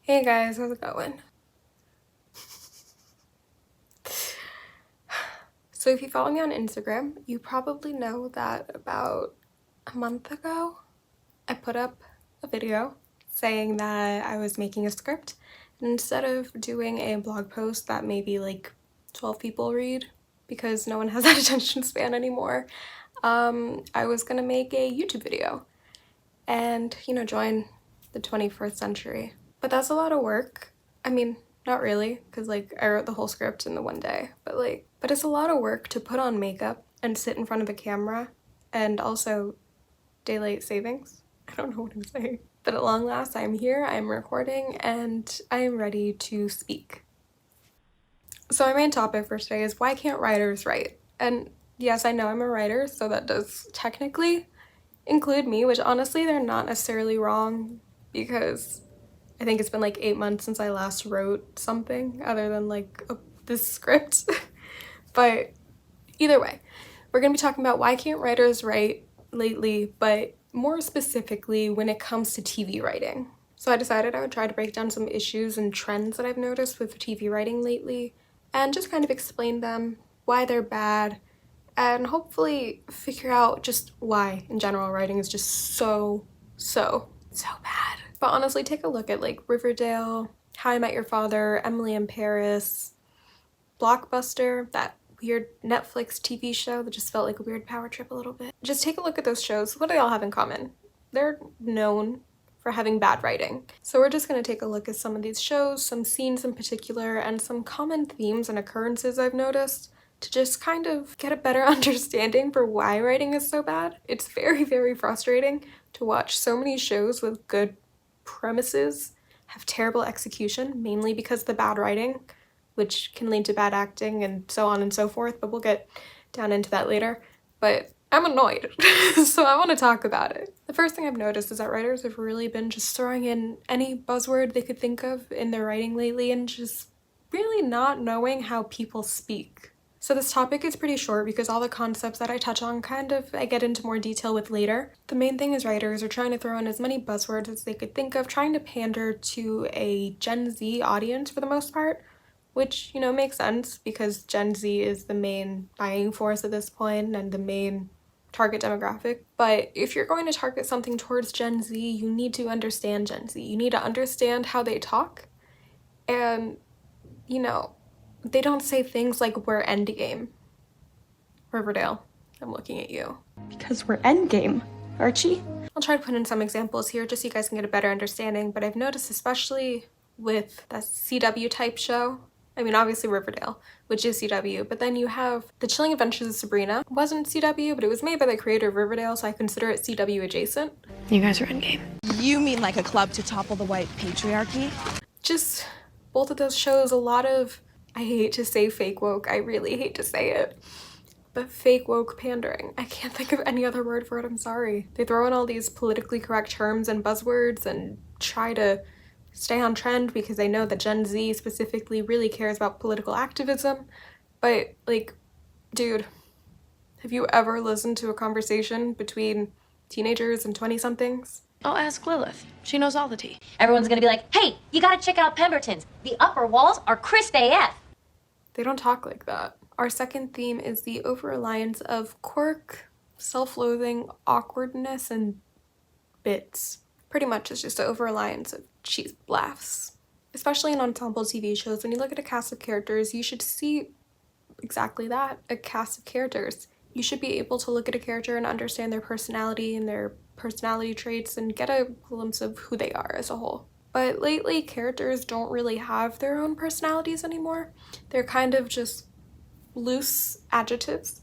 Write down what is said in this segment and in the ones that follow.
Hey guys, how's it going? So if you follow me on Instagram, you probably know that about a month ago, I put up a video saying that I was making a script. And instead of doing a blog post that maybe like 12 people read, because no one has that attention span anymore, I was gonna make a YouTube video and, join the 21st century. But that's a lot of work. I mean, not really, because like I wrote the whole script in the one day, but it's a lot of work to put on makeup and sit in front of a camera, and also daylight savings. I don't know what I'm saying. But at long last, I'm here, I'm recording, and I am ready to speak. So my main topic for today is why can't writers write? And yes, I know I'm a writer, so that does technically include me, which honestly they're not necessarily wrong, because I think it's been like 8 months since I last wrote something other than like this script. But either way, we're gonna be talking about why can't writers write lately, but more specifically when it comes to TV writing. So I decided I would try to break down some issues and trends that I've noticed with TV writing lately and just kind of explain them, why they're bad, and hopefully figure out just why in general writing is just so bad. But honestly, take a look at like Riverdale, How I Met Your Father, Emily in Paris, Blockbuster, that weird Netflix TV show that just felt like a weird power trip a little bit. Just take a look at those shows. What do they all have in common? They're known for having bad writing. So we're just going to take a look at some of these shows, some scenes in particular, and some common themes and occurrences I've noticed to just kind of get a better understanding for why writing is so bad. It's very frustrating to watch so many shows with good premises have terrible execution, mainly because of the bad writing, which can lead to bad acting and so on and so forth, but we'll get down into that later. But I'm annoyed, so I want to talk about it. The first thing I've noticed is that writers have really been just throwing in any buzzword they could think of in their writing lately and just really not knowing how people speak. So this topic is pretty short because all the concepts that I touch on I get into more detail with later. The main thing is writers are trying to throw in as many buzzwords as they could think of, trying to pander to a Gen Z audience for the most part, which, makes sense because Gen Z is the main buying force at this point and the main target demographic. But if you're going to target something towards Gen Z, you need to understand Gen Z. You need to understand how they talk, and, they don't say things like we're endgame. Riverdale, I'm looking at you. Because we're endgame, Archie. I'll try to put in some examples here just so you guys can get a better understanding, but I've noticed especially with that CW type show, I mean obviously Riverdale, which is CW, but then you have The Chilling Adventures of Sabrina. It wasn't CW, but it was made by the creator of Riverdale, so I consider it CW adjacent. You guys are endgame. You mean like a club to topple the white patriarchy? Just both of those shows, a lot of, I hate to say fake woke, I really hate to say it, but fake woke pandering. I can't think of any other word for it, I'm sorry. They throw in all these politically correct terms and buzzwords and try to stay on trend because they know that Gen Z specifically really cares about political activism. But like, dude, have you ever listened to a conversation between teenagers and 20-somethings? I'll ask Lilith. She knows all the tea. Everyone's gonna be like, hey, you gotta check out Pemberton's. The upper walls are crisp AF. They don't talk like that. Our second theme is the over-reliance of quirk, self-loathing, awkwardness, and bits. Pretty much it's just an over-reliance of cheap laughs. Especially in ensemble TV shows, when you look at a cast of characters, you should see exactly that, a cast of characters. You should be able to look at a character and understand their personality and their personality traits and get a glimpse of who they are as a whole. But lately, characters don't really have their own personalities anymore. They're kind of just loose adjectives,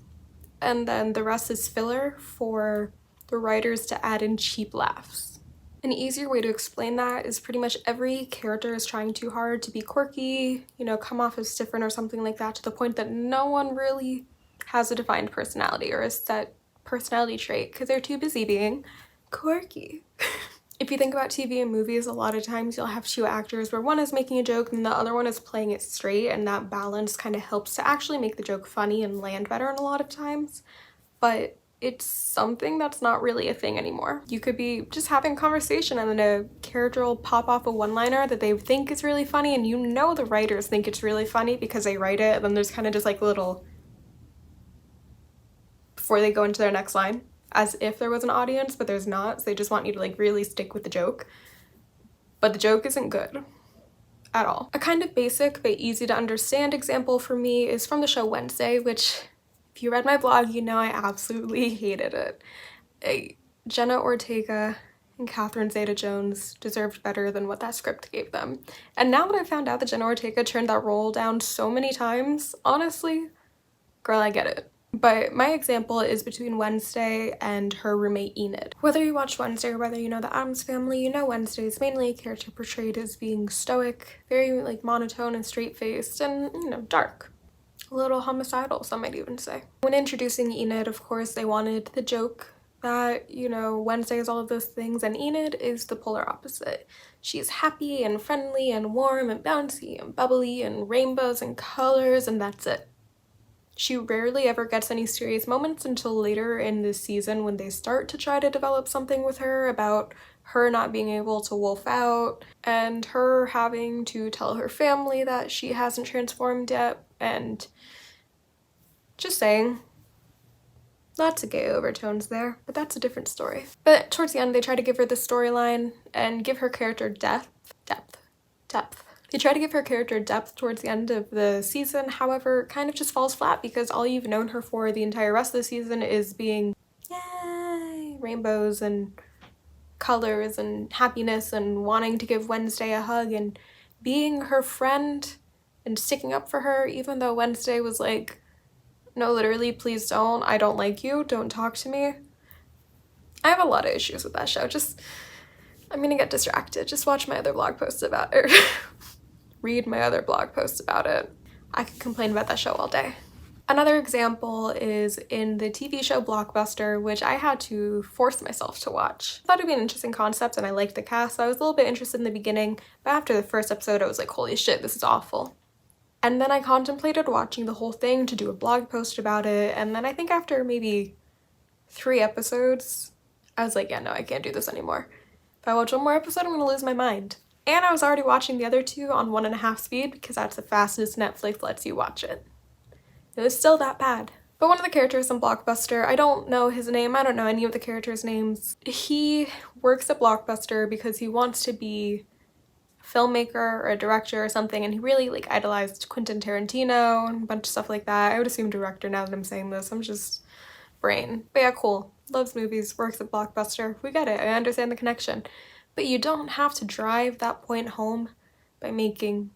and then the rest is filler for the writers to add in cheap laughs. An easier way to explain that is pretty much every character is trying too hard to be quirky, come off as different or something like that, to the point that no one really has a defined personality or a set personality trait because they're too busy being quirky. If you think about TV and movies, a lot of times you'll have two actors where one is making a joke and the other one is playing it straight, and that balance kind of helps to actually make the joke funny and land better in a lot of times. But it's something that's not really a thing anymore. You could be just having a conversation and then a character will pop off a one-liner that they think is really funny, and you know the writers think it's really funny because they write it, and then there's kind of just like little before they go into their next line, as if there was an audience, but there's not, so they just want you to like really stick with the joke. But the joke isn't good at all. A kind of basic but easy to understand example for me is from the show Wednesday, which if you read my blog, you know I absolutely hated it. Jenna Ortega and Catherine Zeta-Jones deserved better than what that script gave them. And now that I found out that Jenna Ortega turned that role down so many times, honestly, girl, I get it. But my example is between Wednesday and her roommate Enid. Whether you watch Wednesday or whether you know the Addams Family, you know Wednesday is mainly a character portrayed as being stoic, very like monotone and straight-faced, and you know, dark. A little homicidal, some might even say. When introducing Enid, of course, they wanted the joke that, you know, Wednesday is all of those things and Enid is the polar opposite. She's happy and friendly and warm and bouncy and bubbly and rainbows and colors, and that's it. She rarely ever gets any serious moments until later in this season when they start to try to develop something with her about her not being able to wolf out and her having to tell her family that she hasn't transformed yet, and just saying, lots of gay overtones there, but that's a different story. But towards the end, they try to give her the storyline and give her character depth. They try to give her character depth towards the end of the season, however, kind of just falls flat because all you've known her for the entire rest of the season is being, yay, rainbows and colors and happiness and wanting to give Wednesday a hug and being her friend and sticking up for her, even though Wednesday was like, no, literally, please don't, I don't like you, don't talk to me. I have a lot of issues with that show. I'm gonna get distracted. Just watch my other blog posts about it. Read my other blog posts about it. I could complain about that show all day. Another example is in the TV show Blockbuster, which I had to force myself to watch. I thought it'd be an interesting concept and I liked the cast, so I was a little bit interested in the beginning, but after the first episode I was like, holy shit, this is awful. And then I contemplated watching the whole thing to do a blog post about it, and then I think after maybe 3 episodes, I was like, yeah, no, I can't do this anymore. If I watch one more episode, I'm gonna lose my mind. And I was already watching the other 2 on 1.5 speed because that's the fastest Netflix lets you watch it. It was still that bad. But one of the characters in Blockbuster, I don't know his name, I don't know any of the characters' names. He works at Blockbuster because he wants to be a filmmaker or a director or something, and he really like idolized Quentin Tarantino and a bunch of stuff like that. I would assume director now that I'm saying this, I'm just brain. But yeah, cool. Loves movies, works at Blockbuster. We get it, I understand the connection. But you don't have to drive that point home by making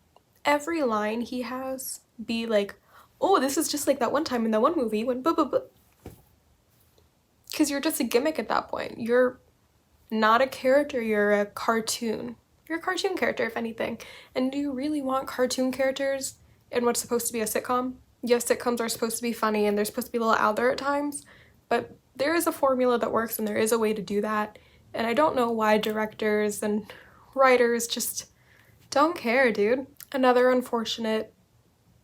every line he has be like, oh, this is just like that one time in that one movie when blah, blah, blah. Because you're just a gimmick at that point. You're not a character, you're a cartoon. You're a cartoon character, if anything. And do you really want cartoon characters in what's supposed to be a sitcom? Yes, sitcoms are supposed to be funny and they're supposed to be a little out there at times, but there is a formula that works and there is a way to do that. And I don't know why directors and writers just don't care, dude. Another unfortunate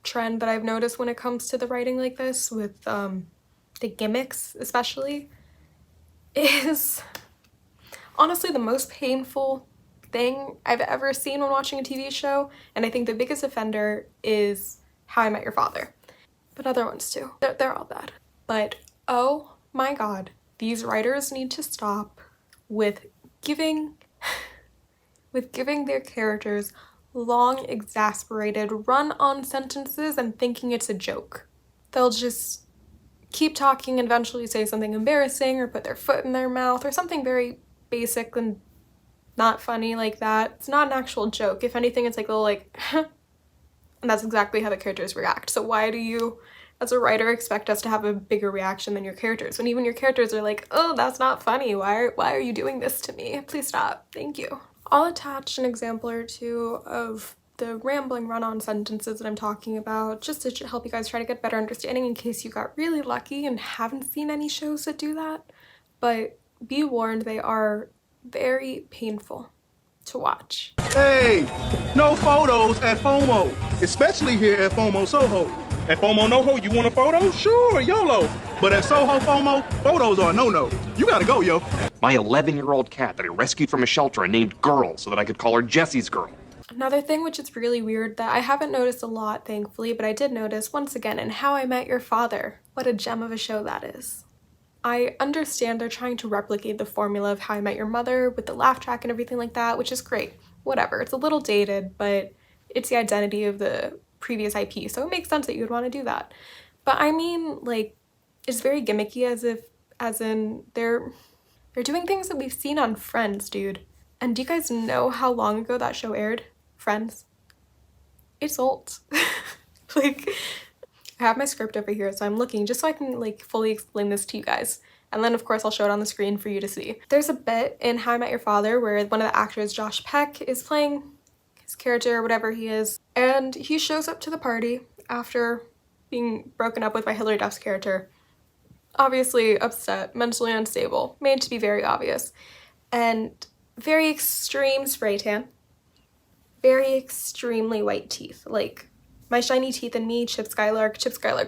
trend that I've noticed when it comes to the writing like this, with the gimmicks especially, is honestly the most painful thing I've ever seen when watching a TV show, and I think the biggest offender is How I Met Your Father. But other ones too. They're all bad. But oh my god, these writers need to stop with giving their characters long, exasperated, run-on sentences and thinking it's a joke. They'll just keep talking and eventually say something embarrassing or put their foot in their mouth or something very basic and not funny like that. It's not an actual joke. If anything, it's like a little like, and that's exactly how the characters react. So why do you, as a writer, expect us to have a bigger reaction than your characters when even your characters are like, oh, that's not funny, why are you doing this to me? Please stop, thank you. I'll attach an example or 2 of the rambling run-on sentences that I'm talking about just to help you guys try to get better understanding in case you got really lucky and haven't seen any shows that do that. But be warned, they are very painful to watch. Hey, no photos at FOMO, especially here at FOMO Soho. At FOMO NoHo, you want a photo? Sure, YOLO. But at Soho FOMO, photos are a no-no. You gotta go, yo. My 11-year-old cat that I rescued from a shelter and named Girl so that I could call her Jessie's Girl. Another thing which is really weird that I haven't noticed a lot, thankfully, but I did notice once again in How I Met Your Father. What a gem of a show that is. I understand they're trying to replicate the formula of How I Met Your Mother with the laugh track and everything like that, which is great. Whatever, it's a little dated, but it's the identity of the previous IP, so it makes sense that you would want to do that. But I mean, like, it's very gimmicky as in they're doing things that we've seen on Friends, dude. And do you guys know how long ago that show aired? Friends? It's old. Like, I have my script over here, so I'm looking just so I can like fully explain this to you guys. And then of course I'll show it on the screen for you to see. There's a bit in How I Met Your Father where one of the actors, Josh Peck, is playing his character or whatever he is, and he shows up to the party after being broken up with by Hilary Duff's character. Obviously upset, mentally unstable, made to be very obvious, and very extreme spray tan, very extremely white teeth. Like, my shiny teeth and me, Chip Skylark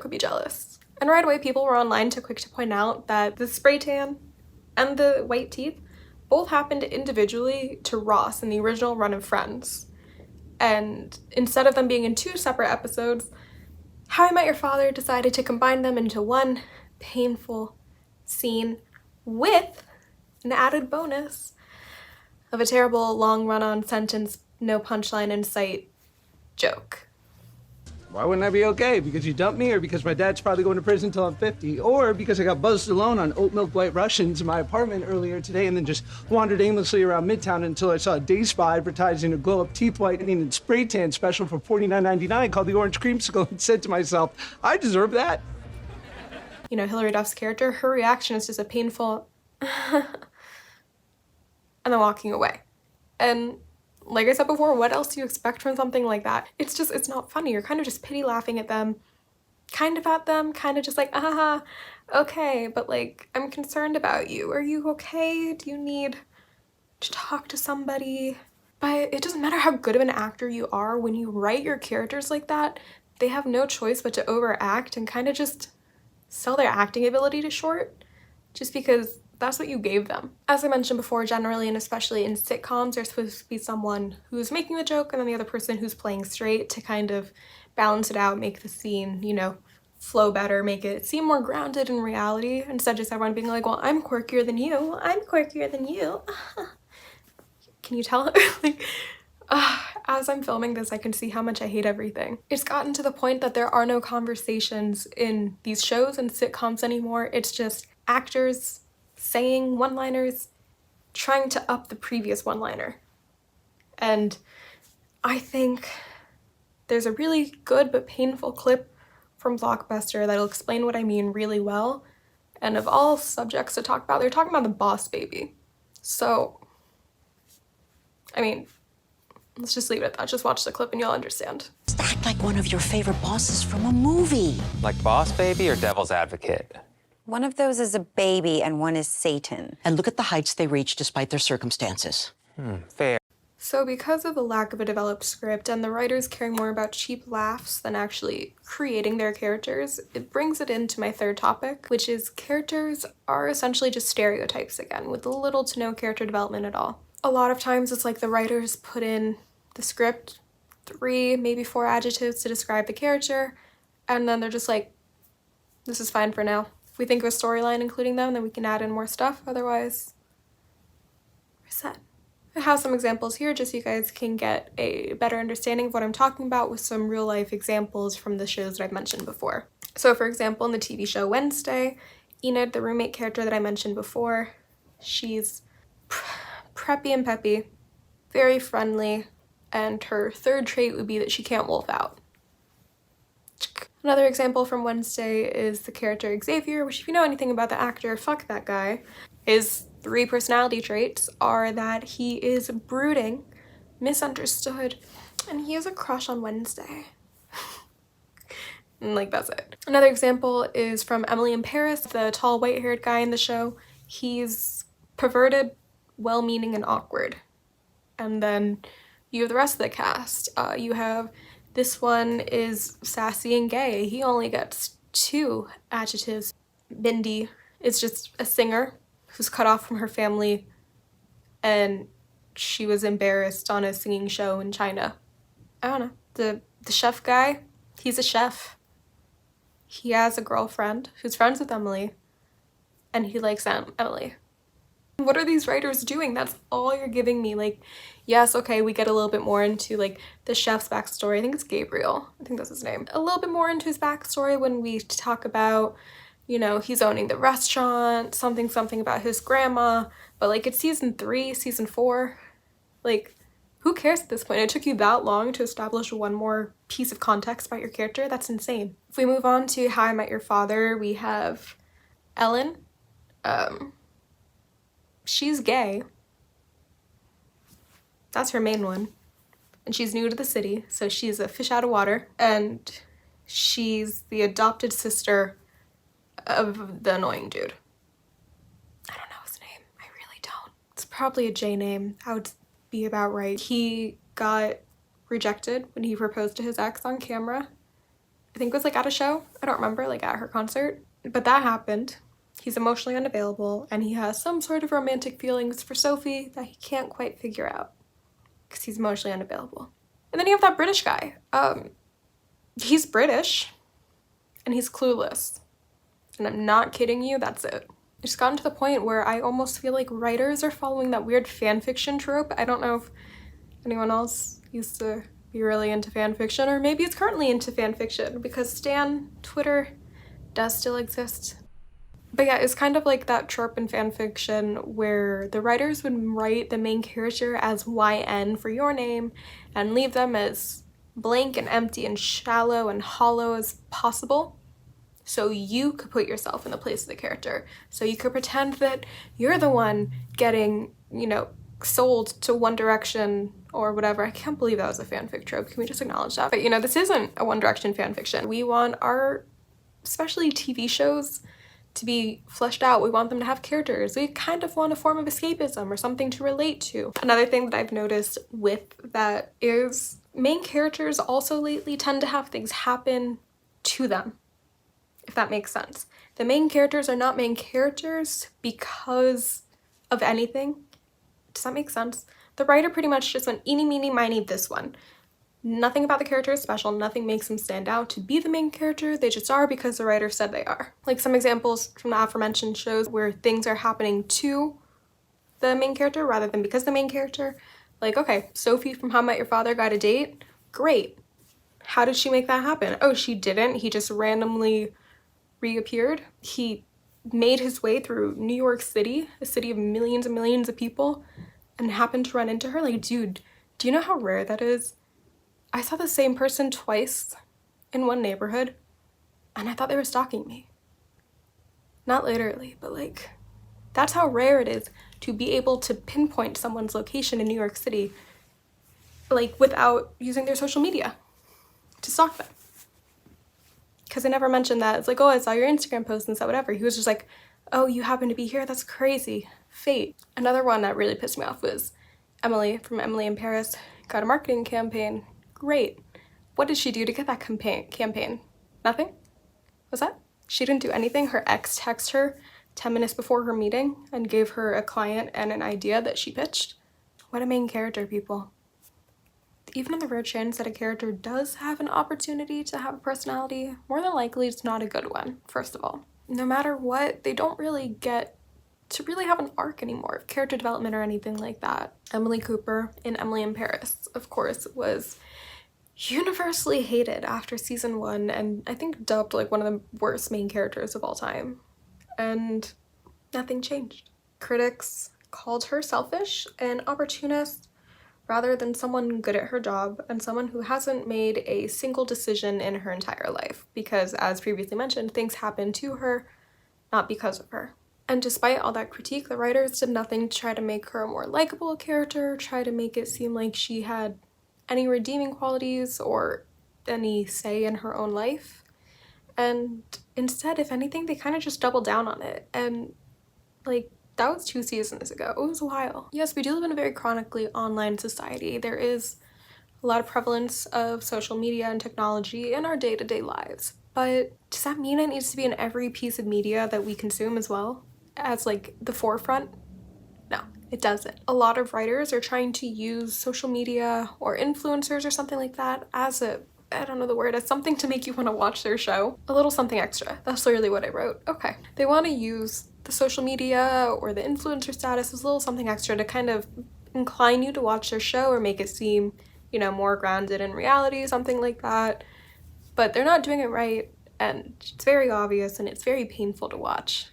would be jealous. And right away people were online quick to point out that the spray tan and the white teeth both happened individually to Ross in the original run of Friends. And instead of them being in 2 separate episodes, How I Met Your Father decided to combine them into one painful scene with an added bonus of a terrible long run-on sentence, no punchline in sight joke. Why wouldn't I be okay? Because you dumped me, or because my dad's probably going to prison till I'm 50, or because I got buzzed alone on oat milk white Russians in my apartment earlier today and then just wandered aimlessly around Midtown until I saw a Day Spa advertising a glow-up teeth whitening and spray tan special for $49.99 called the Orange Creamsicle and said to myself, I deserve that. You know, Hilary Duff's character, her reaction is just a painful and then walking away. And like I said before, what else do you expect from something like that? It's not funny. You're kind of just pity laughing at them, kind of just like, ah, okay, but like, I'm concerned about you. Are you okay? Do you need to talk to somebody? But it doesn't matter how good of an actor you are, when you write your characters like that, they have no choice but to overact and kind of just sell their acting ability to short, just because that's what you gave them. As I mentioned before, generally and especially in sitcoms, there's supposed to be someone who's making the joke and then the other person who's playing straight to kind of balance it out, make the scene, you know, flow better, make it seem more grounded in reality, instead of just everyone being like, well, I'm quirkier than you, I'm quirkier than you. Can you tell? Like, as I'm filming this, I can see how much I hate everything. It's gotten to the point that there are no conversations in these shows and sitcoms anymore. It's just actors saying one-liners, trying to up the previous one-liner. And I think there's a really good but painful clip from Blockbuster that'll explain what I mean really well. And of all subjects to talk about, they're talking about the Boss Baby. So, I mean, let's just leave it at that. Just watch the clip and you'll understand. Act like one of your favorite bosses from a movie. Like Boss Baby or Devil's Advocate? One of those is a baby and one is Satan. And look at the heights they reach despite their circumstances. Fair. So because of the lack of a developed script and the writers caring more about cheap laughs than actually creating their characters, it brings it into my third topic, which is characters are essentially just stereotypes again, with little to no character development at all. A lot of times it's like the writers put in the script 3, maybe 4 adjectives to describe the character, and then they're just like, this is fine for now. If we think of a storyline including them, then we can add in more stuff, otherwise we're set. I have some examples here just so you guys can get a better understanding of what I'm talking about with some real life examples from the shows that I've mentioned before. So for example, in the TV show Wednesday, Enid, the roommate character that I mentioned before, she's preppy and peppy, very friendly, and her third trait would be that she can't wolf out. Another example from Wednesday is the character Xavier, which if you know anything about the actor, fuck that guy. His 3 personality traits are that he is brooding, misunderstood, and he has a crush on Wednesday. And like, that's it. Another example is from Emily in Paris, the tall white-haired guy in the show. He's perverted, well-meaning, and awkward. And then you have the rest of the cast. You have this one is sassy and gay. He only gets 2 adjectives. Mindy is just a singer who's cut off from her family, and she was embarrassed on a singing show in China. I don't know. The chef guy, he's a chef. He has a girlfriend who's friends with Emily, and he likes Emily. What are these writers doing? That's all you're giving me. Like, yes, okay, we get a little bit more into like the chef's backstory. I think it's Gabriel. I think that's his name. A little bit more into his backstory when we talk about, you know, he's owning the restaurant, something about his grandma. But like, it's season 3, season 4. Like, who cares at this point? It took you that long to establish one more piece of context about your character? That's insane. If we move on to How I Met Your Father, we have Ellen. She's gay. That's her main one. And she's new to the city, so she's a fish out of water. And she's the adopted sister of the annoying dude. I don't know his name. I really don't. It's probably a J name. That would be about right. He got rejected when he proposed to his ex on camera. I think it was like at a show. I don't remember, like at her concert. But that happened. He's emotionally unavailable, and he has some sort of romantic feelings for Sophie that he can't quite figure out because he's emotionally unavailable. And then you have that British guy. He's British, and he's clueless. And I'm not kidding you, that's it. It's gotten to the point where I almost feel like writers are following that weird fanfiction trope. I don't know if anyone else used to be really into fanfiction, or maybe it's currently into fanfiction because Stan Twitter does still exist. But yeah, it's kind of like that trope in fanfiction where the writers would write the main character as YN for your name and leave them as blank and empty and shallow and hollow as possible, so you could put yourself in the place of the character. So you could pretend that you're the one getting, you know, sold to One Direction or whatever. I can't believe that was a fanfic trope. Can we just acknowledge that? But you know, this isn't a One Direction fanfiction. We want our, especially TV shows, to be fleshed out. We want them to have characters. We kind of want a form of escapism or something to relate to. Another thing that I've noticed with that is main characters also lately tend to have things happen to them, if that makes sense. The main characters are not main characters because of anything. Does that make sense? The writer pretty much just went eeny, meeny, miny this one. Nothing about the character is special, nothing makes them stand out to be the main character, they just are because the writer said they are. Like some examples from the aforementioned shows where things are happening to the main character rather than because the main character. Like, okay, Sophie from How I Met Your Father got a date, great. How did she make that happen? Oh, she didn't, he just randomly reappeared. He made his way through New York City, a city of millions and millions of people, and happened to run into her. Like, dude, do you know how rare that is? I saw the same person twice in one neighborhood, and I thought they were stalking me. Not literally, but like, that's how rare it is to be able to pinpoint someone's location in New York City, like without using their social media to stalk them. Because I never mentioned that. It's like, oh, I saw your Instagram post and said whatever. He was just like, oh, you happen to be here? That's crazy. Fate. Another one that really pissed me off was Emily from Emily in Paris got a marketing campaign. Great. What did she do to get that campaign? Nothing? Was that? She didn't do anything. Her ex texted her 10 minutes before her meeting and gave her a client and an idea that she pitched. What a main character, people. Even on the rare chance that a character does have an opportunity to have a personality, more than likely it's not a good one, first of all. No matter what, they don't really get to really have an arc anymore of character development or anything like that. Emily Cooper in Emily in Paris, of course, was universally hated after season 1 and I think dubbed like one of the worst main characters of all time. And nothing changed. Critics called her selfish and opportunist rather than someone good at her job and someone who hasn't made a single decision in her entire life because, as previously mentioned, things happen to her, not because of her. And despite all that critique, the writers did nothing to try to make her a more likable character, try to make it seem like she had any redeeming qualities or any say in her own life. And instead, if anything, they kind of just doubled down on it. And like, that was 2 seasons ago. It was a while. Yes, we do live in a very chronically online society. There is a lot of prevalence of social media and technology in our day-to-day lives. But does that mean it needs to be in every piece of media that we consume as well? As like the forefront? No, it doesn't. A lot of writers are trying to use social media or influencers or something like that as a, I don't know the word, as something to make you want to watch their show. A little something extra. That's literally what I wrote. Okay. They want to use the social media or the influencer status as a little something extra to kind of incline you to watch their show or make it seem, you know, more grounded in reality, something like that. But they're not doing it right, and it's very obvious and it's very painful to watch.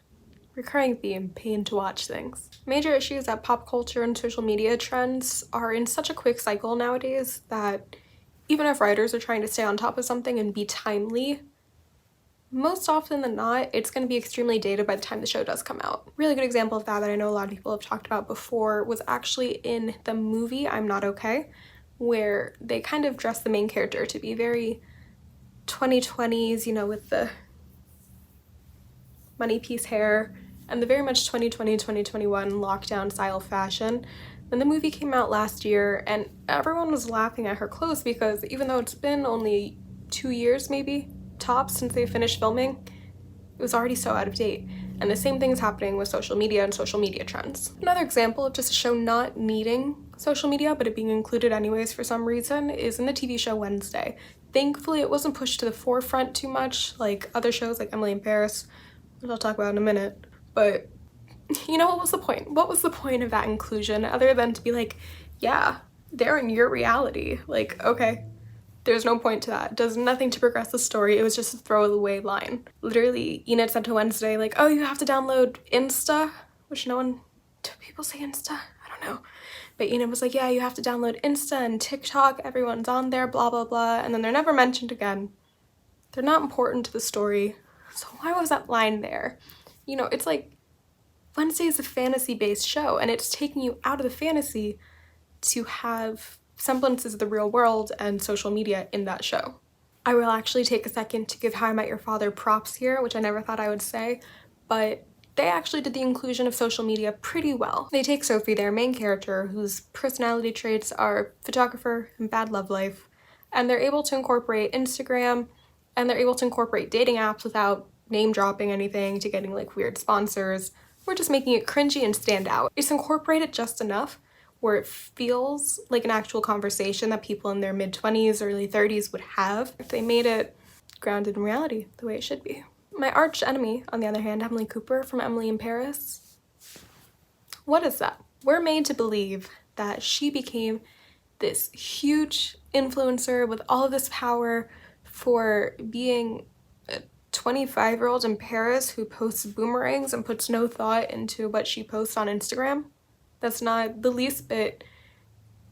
Recurring theme, pain to watch things. Major issues that pop culture and social media trends are in such a quick cycle nowadays that even if writers are trying to stay on top of something and be timely, most often than not, it's going to be extremely dated by the time the show does come out. Really good example of that I know a lot of people have talked about before was actually in the movie I'm Not Okay, where they kind of dress the main character to be very 2020s, you know, with the money piece hair and the very much 2020, 2021 lockdown style fashion. And the movie came out last year and everyone was laughing at her clothes because even though it's been only 2 years maybe tops since they finished filming, it was already so out of date. And the same thing is happening with social media and social media trends. Another example of just a show not needing social media but it being included anyways for some reason is in the TV show Wednesday. Thankfully it wasn't pushed to the forefront too much like other shows like Emily in Paris, which I'll talk about in a minute. But you know, what was the point? What was the point of that inclusion other than to be like, yeah, they're in your reality. Like, okay, there's no point to that. It does nothing to progress the story. It was just a throwaway line. Literally, Enid said to Wednesday, like, oh, you have to download Insta, which no one, do people say Insta? I don't know. But Enid was like, yeah, you have to download Insta and TikTok. Everyone's on there, blah, blah, blah. And then they're never mentioned again. They're not important to the story. So why was that line there? You know, it's like Wednesday is a fantasy-based show and it's taking you out of the fantasy to have semblances of the real world and social media in that show. I will actually take a second to give How I Met Your Father props here, which I never thought I would say, but they actually did the inclusion of social media pretty well. They take Sophie, their main character, whose personality traits are photographer and bad love life, and they're able to incorporate Instagram and they're able to incorporate dating apps without name dropping anything to getting like weird sponsors. We're just making it cringy and stand out. It's incorporated just enough where it feels like an actual conversation that people in their mid-20s, early 30s would have if they made it grounded in reality the way it should be. My arch enemy, on the other hand, Emily Cooper from Emily in Paris. What is that? We're made to believe that she became this huge influencer with all of this power for being a 25-year-old in Paris who posts boomerangs and puts no thought into what she posts on Instagram. That's not the least bit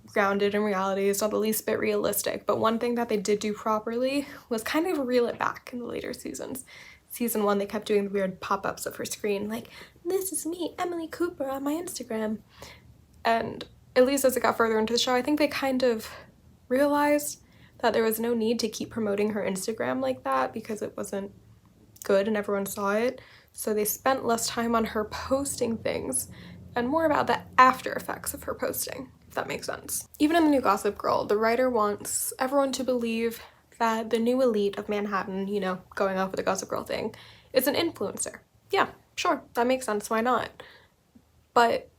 grounded in reality. It's not the least bit realistic. But one thing that they did do properly was kind of reel it back in the later seasons. Season 1, they kept doing the weird pop-ups of her screen, like, this is me, Emily Cooper, on my Instagram. And at least as it got further into the show, I think they kind of realized that there was no need to keep promoting her Instagram like that because it wasn't good and everyone saw it. So they spent less time on her posting things and more about the after effects of her posting, if that makes sense. Even in the new Gossip Girl, the writer wants everyone to believe that the new elite of Manhattan, you know, going off with the Gossip Girl thing, is an influencer. Yeah, sure, that makes sense, why not? But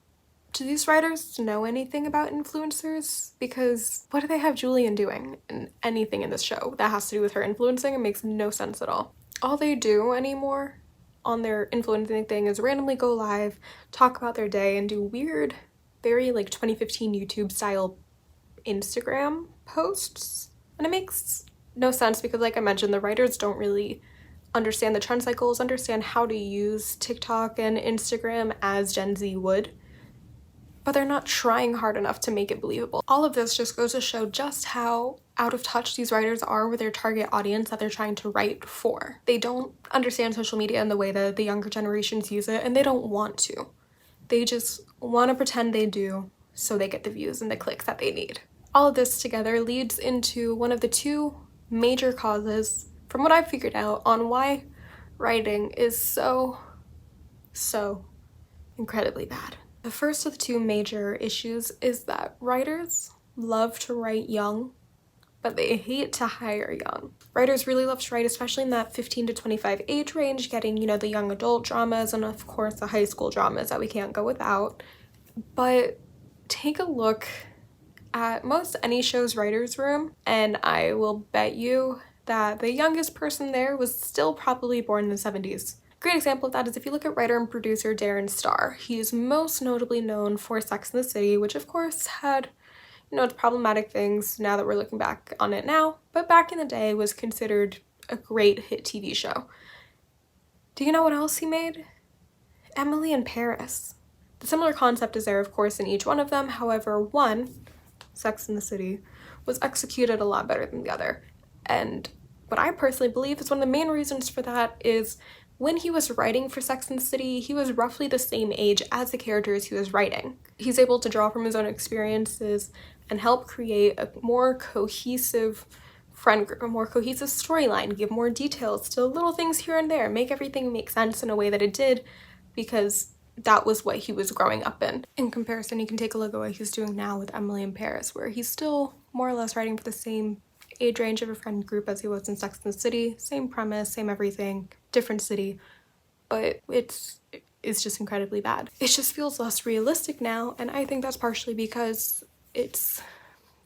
do these writers know anything about influencers? Because what do they have Julian doing in anything in this show that has to do with her influencing? It makes no sense at all. All they do anymore on their influencing thing is randomly go live, talk about their day, and do weird, very like 2015 YouTube style Instagram posts. And it makes no sense because, like I mentioned, the writers don't really understand the trend cycles, understand how to use TikTok and Instagram as Gen Z would, but they're not trying hard enough to make it believable. All of this just goes to show just how out of touch these writers are with their target audience that they're trying to write for. They don't understand social media in the way that the younger generations use it, and they don't want to. They just want to pretend they do so they get the views and the clicks that they need. All of this together leads into one of the two major causes, from what I've figured out, on why writing is so incredibly bad. The first of the two major issues is that writers love to write young but they hate to hire young. Writers really love to write, especially in that 15 to 25 age range, getting, you know, the young adult dramas and of course the high school dramas that we can't go without. But take a look at most any show's writer's room and I will bet you that the youngest person there was still probably born in the 70s. Great example of that is if you look at writer and producer Darren Star. He is most notably known for Sex and the City, which of course had, you know, problematic things now that we're looking back on it now, but back in the day was considered a great hit TV show. Do you know what else he made? Emily in Paris. The similar concept is there, of course, in each one of them. However, one, Sex and the City, was executed a lot better than the other. And what I personally believe is one of the main reasons for that is when he was writing for Sex and the City, he was roughly the same age as the characters he was writing. He's able to draw from his own experiences and help create a more cohesive friend group, a more cohesive storyline, give more details to little things here and there, make everything make sense in a way that it did, because that was what he was growing up in. In comparison, you can take a look at what he's doing now with Emily in Paris, where he's still more or less writing for the same age range of a friend group as he was in Sex and the City, same premise, same everything, different city, but it's just incredibly bad. It just feels less realistic now, and I think that's partially because it's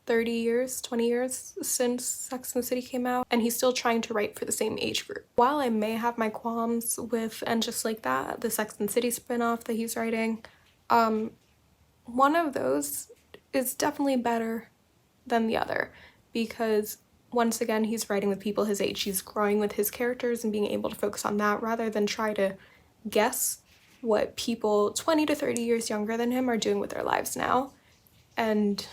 30 years, 20 years since Sex and the City came out, and he's still trying to write for the same age group. While I may have my qualms with, and just like that, the Sex and the City spinoff that he's writing, one of those is definitely better than the other, because once again, he's writing with people his age. He's growing with his characters and being able to focus on that rather than try to guess what people 20 to 30 years younger than him are doing with their lives now, and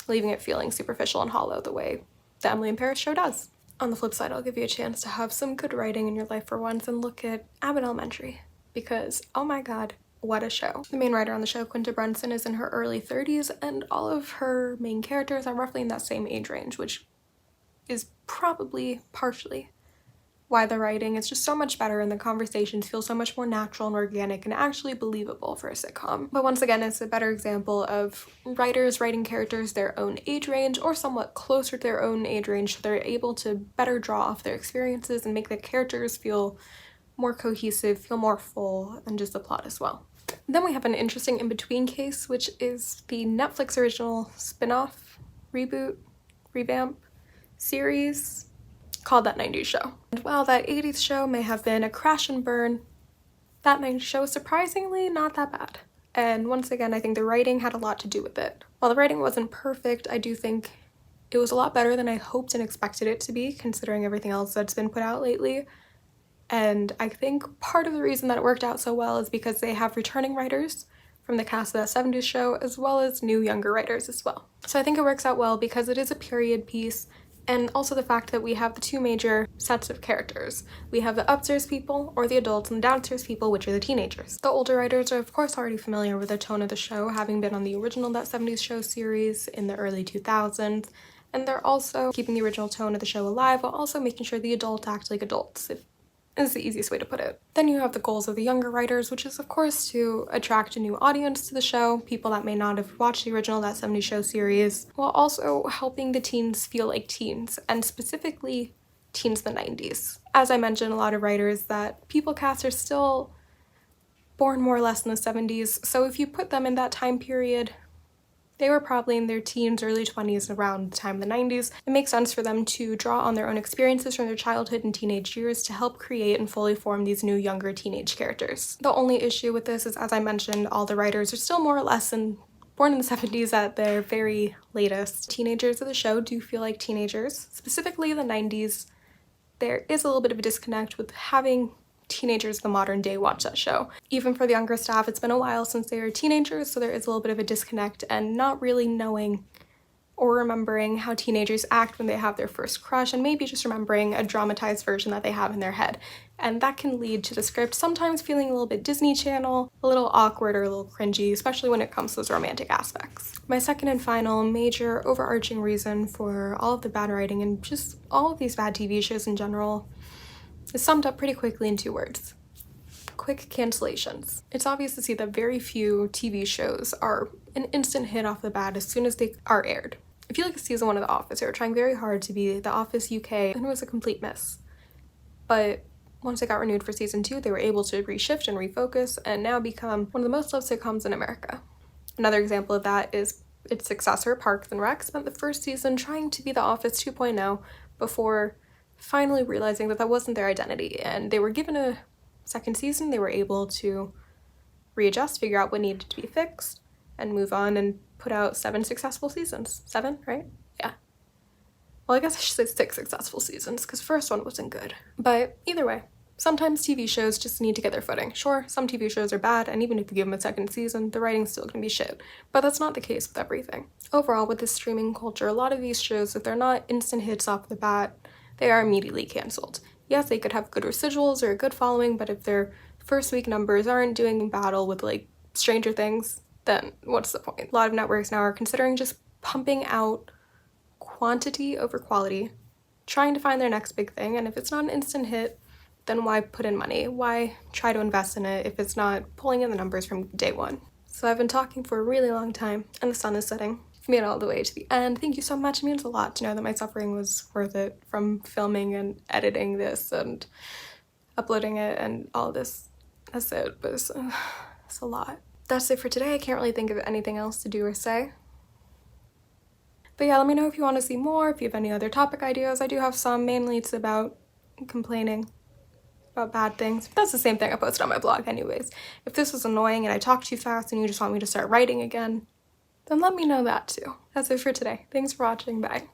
leaving it feeling superficial and hollow the way the Emily in Paris show does. On the flip side, I'll give you a chance to have some good writing in your life for once and look at Abbott Elementary, because oh my god, what a show. The main writer on the show, Quinta Brunson, is in her early 30s, and all of her main characters are roughly in that same age range, which is probably partially why the writing is just so much better and the conversations feel so much more natural and organic and actually believable for a sitcom. But once again, it's a better example of writers writing characters their own age range or somewhat closer to their own age range so they're able to better draw off their experiences and make the characters feel more cohesive, feel more full, and just the plot as well. Then we have an interesting in-between case, which is the Netflix original spin-off, reboot, revamp series called That 90s Show. And while that 80s show may have been a crash and burn, That 90s Show is surprisingly not that bad. And once again, I think the writing had a lot to do with it. While the writing wasn't perfect, I do think it was a lot better than I hoped and expected it to be, considering everything else that's been put out lately. And I think part of the reason that it worked out so well is because they have returning writers from the cast of That 70s Show, as well as new younger writers as well. So I think it works out well because it is a period piece, and also the fact that we have the two major sets of characters. We have the upstairs people, or the adults, and the downstairs people, which are the teenagers. The older writers are of course already familiar with the tone of the show, having been on the original That 70s Show series in the early 2000s, and they're also keeping the original tone of the show alive while also making sure the adults act like adults, is the easiest way to put it. Then you have the goals of the younger writers, which is of course to attract a new audience to the show, people that may not have watched the original That 70s Show series, while also helping the teens feel like teens, and specifically teens in the 90s. As I mentioned, a lot of writers that people cast are still born more or less in the 70s, so if you put them in that time period, they were probably in their teens, early 20s, around the time of the 90s. It makes sense for them to draw on their own experiences from their childhood and teenage years to help create and fully form these new younger teenage characters. The only issue with this is, as I mentioned, all the writers are still more or less born in the 70s at their very latest. Teenagers of the show do feel like teenagers. Specifically the 90s, there is a little bit of a disconnect with having teenagers of the modern day watch that show. Even for the younger staff, it's been a while since they were teenagers, so there is a little bit of a disconnect and not really knowing or remembering how teenagers act when they have their first crush, and maybe just remembering a dramatized version that they have in their head. And that can lead to the script sometimes feeling a little bit Disney Channel, a little awkward or a little cringy, especially when it comes to those romantic aspects. My second and final major overarching reason for all of the bad writing and just all of these bad TV shows in general is summed up pretty quickly in 2 words: quick cancellations. It's obvious to see that very few TV shows are an instant hit off the bat as soon as they are aired. I feel like season 1 of The Office, they were trying very hard to be The Office UK, and it was a complete miss. But once it got renewed for season 2, they were able to reshift and refocus and now become one of the most loved sitcoms in America. Another example of that is its successor, Parks and Rec, spent the first season trying to be The Office 2.0 before finally realizing that that wasn't their identity, and they were given a second season. They were able to readjust, figure out what needed to be fixed, and move on and put out 7 successful seasons. 7, right? Yeah. Well, I guess I should say 6 successful seasons, because the first one wasn't good. But either way, sometimes TV shows just need to get their footing. Sure, some TV shows are bad, and even if you give them a second season, the writing's still gonna be shit. But that's not the case with everything. Overall, with the streaming culture, a lot of these shows, if they're not instant hits off the bat, they are immediately canceled. Yes, they could have good residuals or a good following, but if their first week numbers aren't doing battle with, like, Stranger Things, then what's the point? A lot of networks now are considering just pumping out quantity over quality, trying to find their next big thing, and if it's not an instant hit, then why put in money? Why try to invest in it if it's not pulling in the numbers from day one? So I've been talking for a really long time, and the sun is setting. You made it all the way to the end. Thank you so much. It means a lot to know that my suffering was worth it, from filming and editing this and uploading it and all this. That's it, but it's a lot. That's it for today. I can't really think of anything else to do or say. But yeah, let me know if you want to see more, if you have any other topic ideas. I do have some. Mainly it's about complaining about bad things. But that's the same thing I posted on my blog anyways. If this was annoying and I talk too fast and you just want me to start writing again, then let me know that too. That's it for today. Thanks for watching. Bye.